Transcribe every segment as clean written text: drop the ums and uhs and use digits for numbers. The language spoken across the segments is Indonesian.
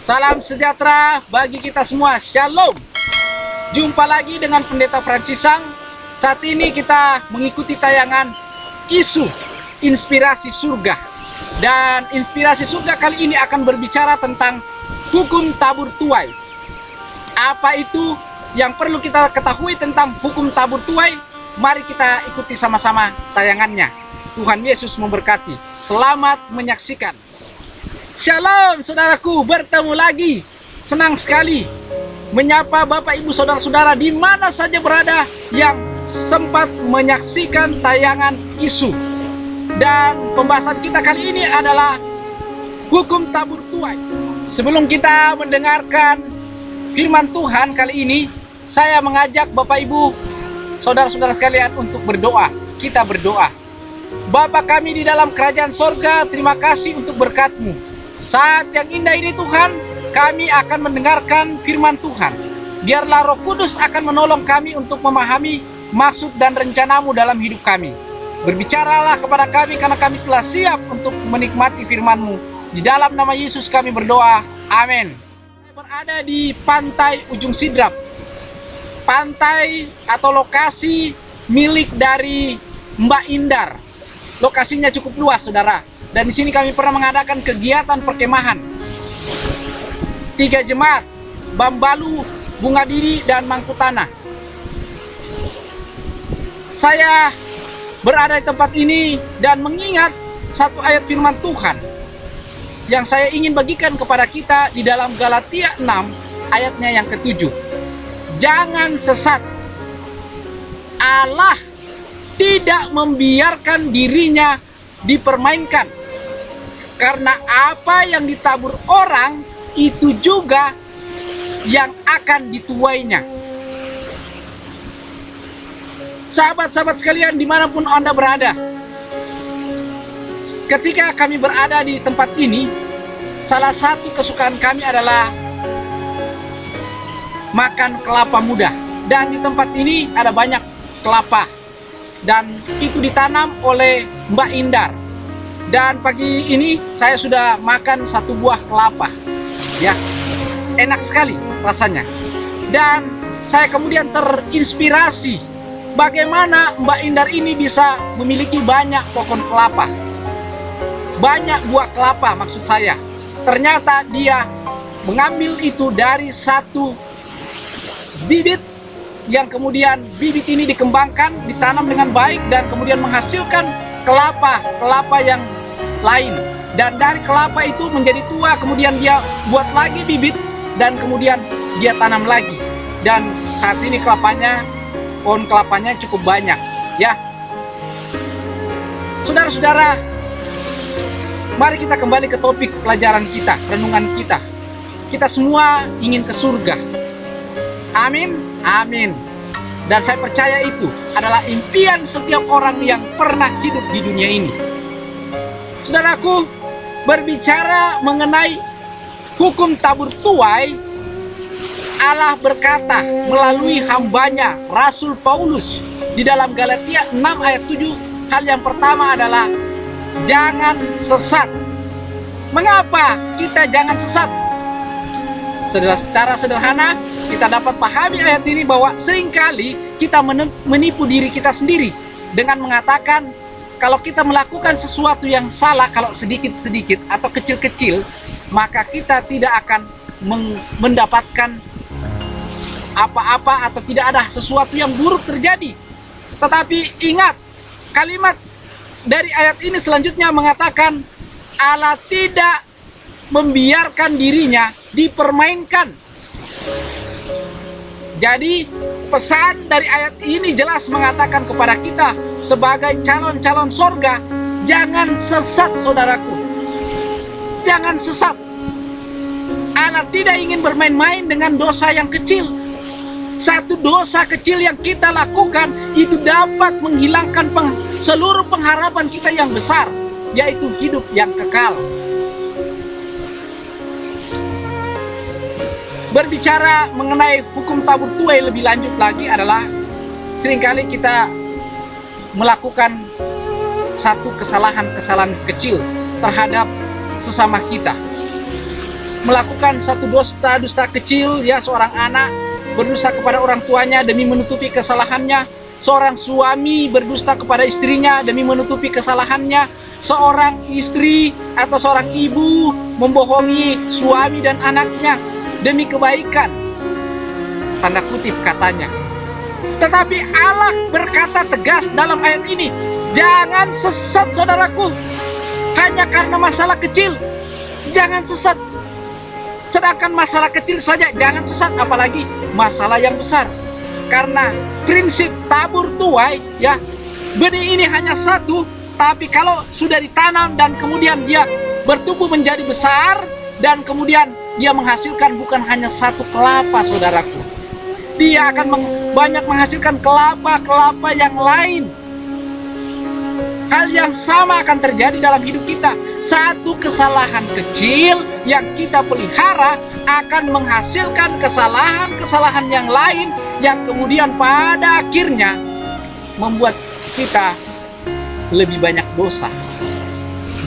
Salam sejahtera bagi kita semua. Shalom. Jumpa lagi dengan Pendeta Fransisang. Saat ini kita mengikuti tayangan isu inspirasi surga. Dan inspirasi surga kali ini akan berbicara tentang hukum tabur tuai. Apa itu yang perlu kita ketahui tentang hukum tabur tuai? Mari kita ikuti sama-sama tayangannya. Tuhan Yesus memberkati. Selamat menyaksikan. Shalom saudaraku, bertemu lagi. Senang sekali menyapa Bapak Ibu saudara-saudara di mana saja berada yang sempat menyaksikan tayangan isu. Dan pembahasan kita kali ini adalah hukum tabur tuai. Sebelum kita mendengarkan firman Tuhan kali ini, saya mengajak Bapak Ibu saudara-saudara sekalian untuk berdoa. Kita berdoa. Bapa kami di dalam kerajaan sorga, terima kasih untuk berkat-Mu. Saat yang indah ini Tuhan, kami akan mendengarkan firman Tuhan. Biarlah Roh Kudus akan menolong kami untuk memahami maksud dan rencana-Mu dalam hidup kami. Berbicaralah kepada kami karena kami telah siap untuk menikmati firman-Mu. Di dalam nama Yesus kami berdoa. Amin. Saya berada di pantai Ujung Sidrap. Pantai atau lokasi milik dari Mbak Indar. Lokasinya cukup luas, saudara. Dan di sini kami pernah mengadakan kegiatan perkemahan. 3 jemaat, Bambalu, Bunga Diri, dan Mangkutana. Saya berada di tempat ini dan mengingat satu ayat firman Tuhan yang saya ingin bagikan kepada kita di dalam Galatia 6 ayatnya yang ke-7. Jangan sesat. Allah tidak membiarkan dirinya dipermainkan. Karena apa yang ditabur orang, itu juga yang akan dituainya. Sahabat-sahabat sekalian dimanapun Anda berada, ketika kami berada di tempat ini, salah satu kesukaan kami adalah makan kelapa muda. Dan di tempat ini ada banyak kelapa. Dan itu ditanam oleh Mbak Indar. Dan pagi ini saya sudah makan 1 buah kelapa. Ya, enak sekali rasanya. Dan saya kemudian terinspirasi bagaimana Mbak Indar ini bisa memiliki banyak pohon kelapa. Banyak buah kelapa maksud saya. Ternyata dia mengambil itu dari satu bibit yang kemudian bibit ini dikembangkan, ditanam dengan baik dan kemudian menghasilkan kelapa yang lain. Dan dari kelapa itu menjadi tua, kemudian dia buat lagi bibit dan kemudian dia tanam lagi. Dan saat ini pohon kelapanya cukup banyak, ya. Saudara-saudara, mari kita kembali ke topik pelajaran kita, renungan kita. Kita semua ingin ke surga. Amin, amin. Dan saya percaya itu adalah impian setiap orang yang pernah hidup di dunia ini. Saudaraku, berbicara mengenai hukum tabur tuai, Allah berkata melalui hambanya Rasul Paulus di dalam Galatia 6 ayat 7, hal yang pertama adalah jangan sesat. Mengapa kita jangan sesat? Secara sederhana kita dapat pahami ayat ini bahwa seringkali kita menipu diri kita sendiri dengan mengatakan kalau kita melakukan sesuatu yang salah, kalau sedikit-sedikit atau kecil-kecil, maka kita tidak akan mendapatkan apa-apa atau tidak ada sesuatu yang buruk terjadi. Tetapi ingat, kalimat dari ayat ini selanjutnya mengatakan Allah tidak membiarkan dirinya dipermainkan. Jadi pesan dari ayat ini jelas mengatakan kepada kita sebagai calon-calon sorga, jangan sesat saudaraku. Jangan sesat. Allah tidak ingin bermain-main dengan dosa yang kecil. Satu dosa kecil yang kita lakukan itu dapat menghilangkan seluruh pengharapan kita yang besar, yaitu hidup yang kekal. Berbicara mengenai hukum tabur tuai lebih lanjut lagi adalah seringkali kita melakukan satu kesalahan-kesalahan kecil terhadap sesama kita. melakukan satu dusta kecil, ya, seorang anak berdusta kepada orang tuanya demi menutupi kesalahannya, seorang suami berdusta kepada istrinya demi menutupi kesalahannya, seorang istri atau seorang ibu membohongi suami dan anaknya demi kebaikan, tanda kutip katanya. Tetapi Allah berkata tegas dalam ayat ini, jangan sesat saudaraku, hanya karena masalah kecil, jangan sesat. Sedangkan masalah kecil saja jangan sesat, apalagi masalah yang besar. Karena prinsip tabur tuai, ya, benih ini hanya satu, tapi kalau sudah ditanam dan kemudian dia bertumbuh menjadi besar, dan kemudian dia menghasilkan bukan hanya satu kelapa, saudaraku. Dia akan banyak menghasilkan kelapa-kelapa yang lain. Hal yang sama akan terjadi dalam hidup kita. Satu kesalahan kecil yang kita pelihara akan menghasilkan kesalahan-kesalahan yang lain yang kemudian pada akhirnya membuat kita lebih banyak dosa.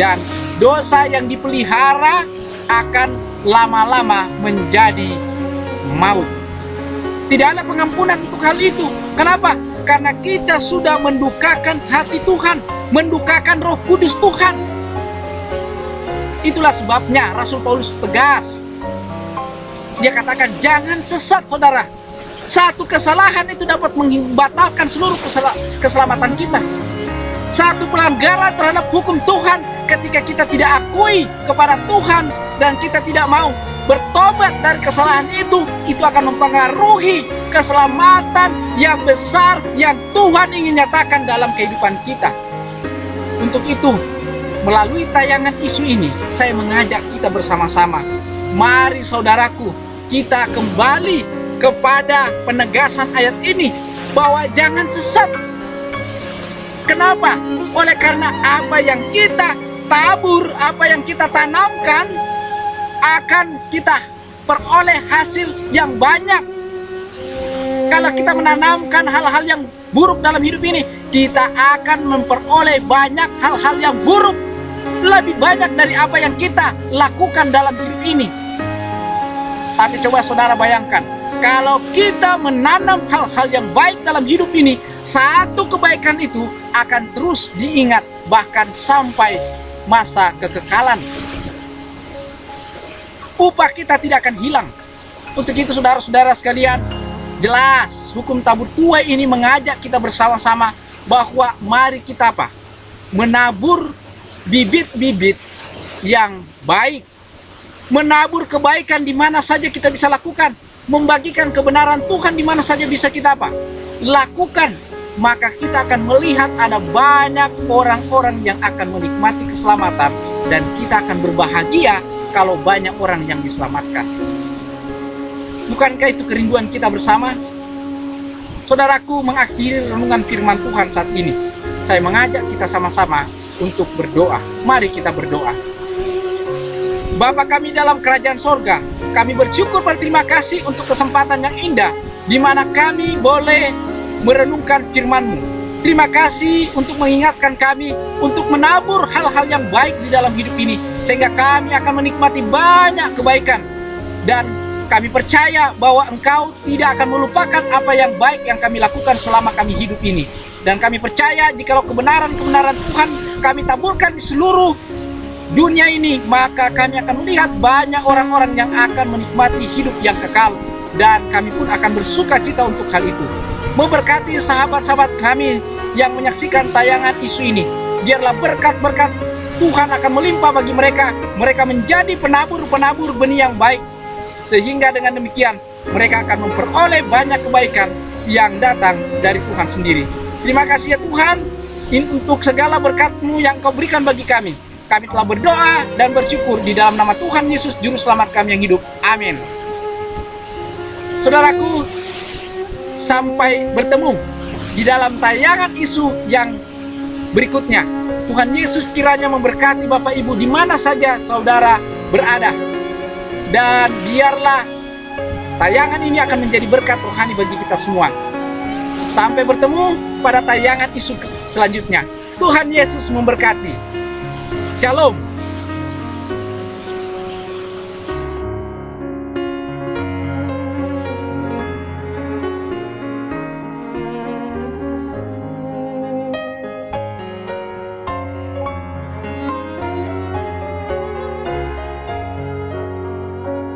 Dan dosa yang dipelihara akan lama-lama menjadi maut. Tidak ada pengampunan untuk hal itu. Kenapa? Karena kita sudah mendukakan hati Tuhan, mendukakan Roh Kudus Tuhan. Itulah sebabnya Rasul Paulus tegas. Dia katakan, jangan sesat saudara. Satu kesalahan itu dapat membatalkan seluruh keselamatan kita. Satu pelanggaran terhadap hukum Tuhan ketika kita tidak akui kepada Tuhan dan kita tidak mau bertobat dari kesalahan itu akan mempengaruhi keselamatan yang besar yang Tuhan ingin nyatakan dalam kehidupan kita. Untuk itu, melalui tayangan isu ini, saya mengajak kita bersama-sama, mari saudaraku, kita kembali kepada penegasan ayat ini, bahwa jangan sesat. Kenapa? Oleh karena apa yang kita tabur, apa yang kita tanamkan, akan kita peroleh hasil yang banyak. Kalau kita menanamkan hal-hal yang buruk dalam hidup ini, kita akan memperoleh banyak hal-hal yang buruk, lebih banyak dari apa yang kita lakukan dalam hidup ini. Tapi coba saudara bayangkan, kalau kita menanam hal-hal yang baik dalam hidup ini, satu kebaikan itu akan terus diingat bahkan sampai masa kekekalan. Upah kita tidak akan hilang. Untuk itu saudara-saudara sekalian, jelas hukum tabur tuai ini mengajak kita bersama-sama bahwa mari kita menabur bibit-bibit yang baik, menabur kebaikan di mana saja kita bisa lakukan, membagikan kebenaran Tuhan di mana saja bisa kita lakukan. Maka kita akan melihat ada banyak orang-orang yang akan menikmati keselamatan, dan kita akan berbahagia kalau banyak orang yang diselamatkan. Bukankah itu kerinduan kita bersama? Saudaraku, mengakhiri renungan firman Tuhan saat ini, saya mengajak kita sama-sama untuk berdoa. Mari kita berdoa. Bapa kami dalam kerajaan sorga, kami bersyukur berterima kasih untuk kesempatan yang indah di mana kami boleh merenungkan firman-Mu. Terima kasih untuk mengingatkan kami untuk menabur hal-hal yang baik di dalam hidup ini, sehingga kami akan menikmati banyak kebaikan. Dan kami percaya bahwa Engkau tidak akan melupakan apa yang baik yang kami lakukan selama kami hidup ini. Dan kami percaya jikalau kebenaran-kebenaran Tuhan kami taburkan di seluruh dunia ini, maka kami akan melihat banyak orang-orang yang akan menikmati hidup yang kekal. Dan kami pun akan bersuka cita untuk hal itu. Memberkati sahabat-sahabat kami yang menyaksikan tayangan isu ini. Biarlah berkat-berkat Tuhan akan melimpah bagi mereka. Mereka menjadi penabur-penabur benih yang baik. Sehingga dengan demikian mereka akan memperoleh banyak kebaikan yang datang dari Tuhan sendiri. Terima kasih ya Tuhan untuk segala berkat-Mu yang Kau berikan bagi kami. Kami telah berdoa dan bersyukur di dalam nama Tuhan Yesus Juru Selamat kami yang hidup. Amin. Saudaraku, sampai bertemu di dalam tayangan isu yang berikutnya. Tuhan Yesus kiranya memberkati Bapak Ibu di mana saja saudara berada. Dan biarlah tayangan ini akan menjadi berkat rohani bagi kita semua. Sampai bertemu pada tayangan isu selanjutnya. Tuhan Yesus memberkati. Shalom.